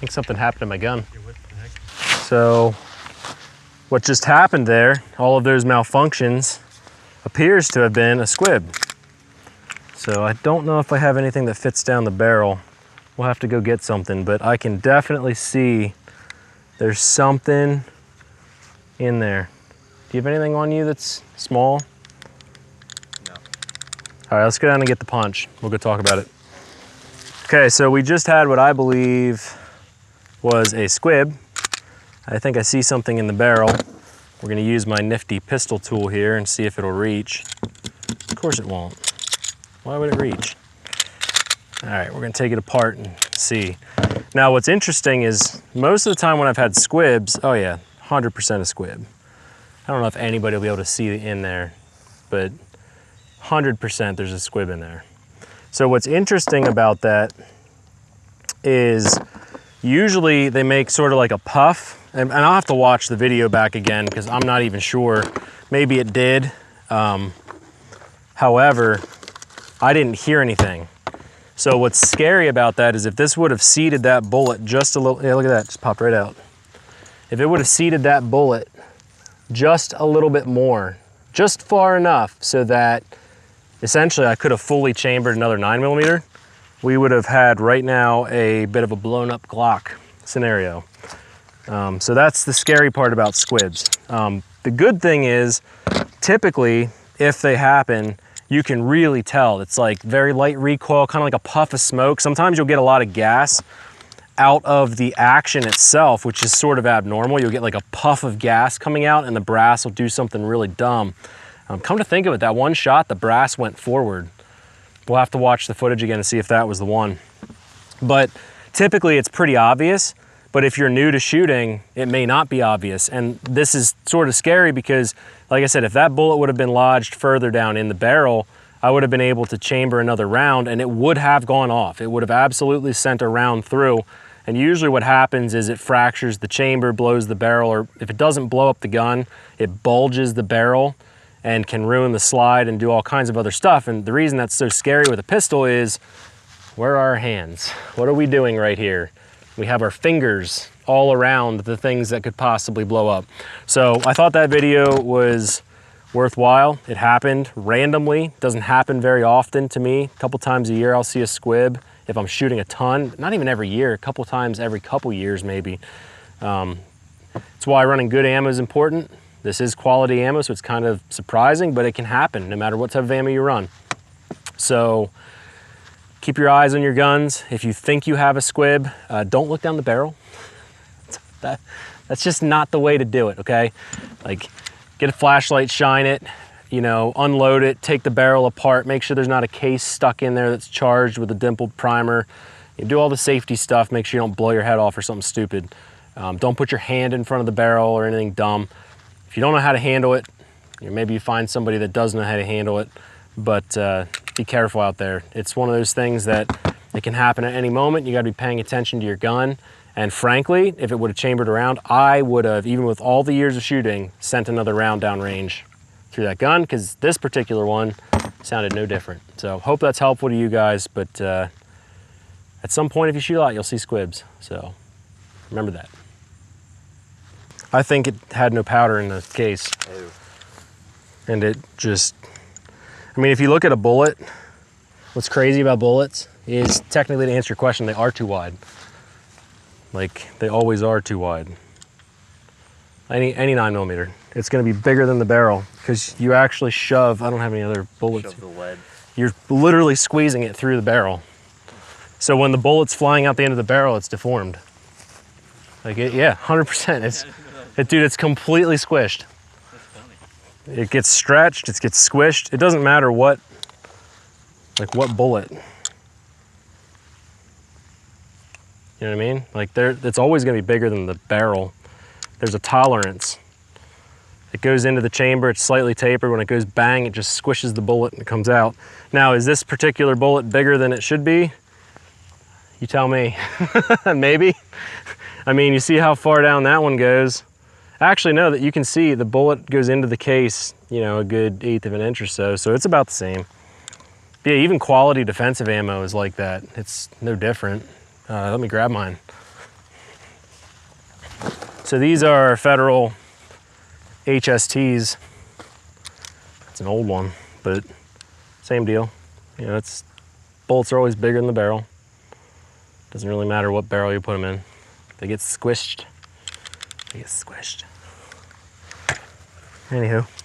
think something happened to my gun. So what just happened there, all of those malfunctions, appears to have been a squib. So I don't know if I have anything that fits down the barrel. We'll have to go get something, but I can definitely see there's something in there. Do you have anything on you that's small? No. All right, let's go down and get the punch. We'll go talk about it. Okay, so we just had what I believe was a squib. I think I see something in the barrel. We're gonna use my nifty pistol tool here and see if it'll reach. Of course it won't. Why would it reach? All right, we're gonna take it apart and see. Now what's interesting is most of the time when I've had squibs, oh yeah, 100% a squib. I don't know if anybody will be able to see in there, but 100% there's a squib in there. So what's interesting about that is usually they make sort of like a puff, and I'll have to watch the video back again because I'm not even sure. Maybe it did. However, I didn't hear anything. So what's scary about that is if this would have seeded that bullet just a little, yeah, look at that, just popped right out. If it would have seeded that bullet just a little bit more, just far enough so that essentially I could have fully chambered another 9mm, we would have had right now a bit of a blown up Glock scenario. So that's the scary part about squibs. The good thing is typically if they happen, you can really tell. It's like very light recoil, kind of like a puff of smoke. Sometimes you'll get a lot of gas out of the action itself, which is sort of abnormal. You'll get like a puff of gas coming out and the brass will do something really dumb. Come to think of it, that one shot, the brass went forward. We'll have to watch the footage again to see if that was the one. But typically it's pretty obvious, but if you're new to shooting, it may not be obvious. And this is sort of scary because, like I said, if that bullet would have been lodged further down in the barrel, I would have been able to chamber another round and it would have gone off. It would have absolutely sent a round through. And usually what happens is it fractures the chamber, blows the barrel, or if it doesn't blow up the gun, it bulges the barrel and can ruin the slide and do all kinds of other stuff. And the reason that's so scary with a pistol is, where are our hands? What are we doing right here? We have our fingers all around the things that could possibly blow up. So I thought that video was worthwhile. It happened randomly. Doesn't happen very often to me. A couple times a year I'll see a squib. If I'm shooting a ton, not even every year, a couple times every couple years maybe. That's why running good ammo is important. This is quality ammo, so it's kind of surprising, but it can happen no matter what type of ammo you run. So keep your eyes on your guns. If you think you have a squib, don't look down the barrel. That's just not the way to do it, okay? Like, get a flashlight, shine it, you know, unload it, take the barrel apart, make sure there's not a case stuck in there that's charged with a dimpled primer. You do all the safety stuff, make sure you don't blow your head off or something stupid. Don't put your hand in front of the barrel or anything dumb. If you don't know how to handle it, maybe you find somebody that does know how to handle it, but be careful out there. It's one of those things that it can happen at any moment. You gotta be paying attention to your gun. And frankly, if it would have chambered around, I would have, even with all the years of shooting, sent another round downrange through that gun, because this particular one sounded no different. So hope that's helpful to you guys, but at some point if you shoot a lot, you'll see squibs. So remember that. I think it had no powder in the case. Oh. And it just, I mean, if you look at a bullet, what's crazy about bullets is, technically to answer your question, they are too wide. Like, they always are too wide. Any 9mm, it's gonna be bigger than the barrel because you actually shove, I don't have any other bullets. Shove the lead. You're literally squeezing it through the barrel. So when the bullet's flying out the end of the barrel, it's deformed. Like, yeah, 100%. Dude, it's completely squished. That's funny. It gets stretched, it gets squished. It doesn't matter what, like what bullet. You know what I mean? Like, it's always gonna be bigger than the barrel. There's a tolerance. It goes into the chamber, it's slightly tapered. When it goes bang, it just squishes the bullet and it comes out. Now, is this particular bullet bigger than it should be? You tell me. Maybe. I mean, you see how far down that one goes. Actually, no, that you can see the bullet goes into the case, you know, a good 1/8 of an inch or so. So it's about the same. Yeah, even quality defensive ammo is like that. It's no different. Let me grab mine. So these are Federal HSTs. It's an old one, but same deal. You know, bullets are always bigger than the barrel. Doesn't really matter what barrel you put them in. They get squished. They get squished. Anywho.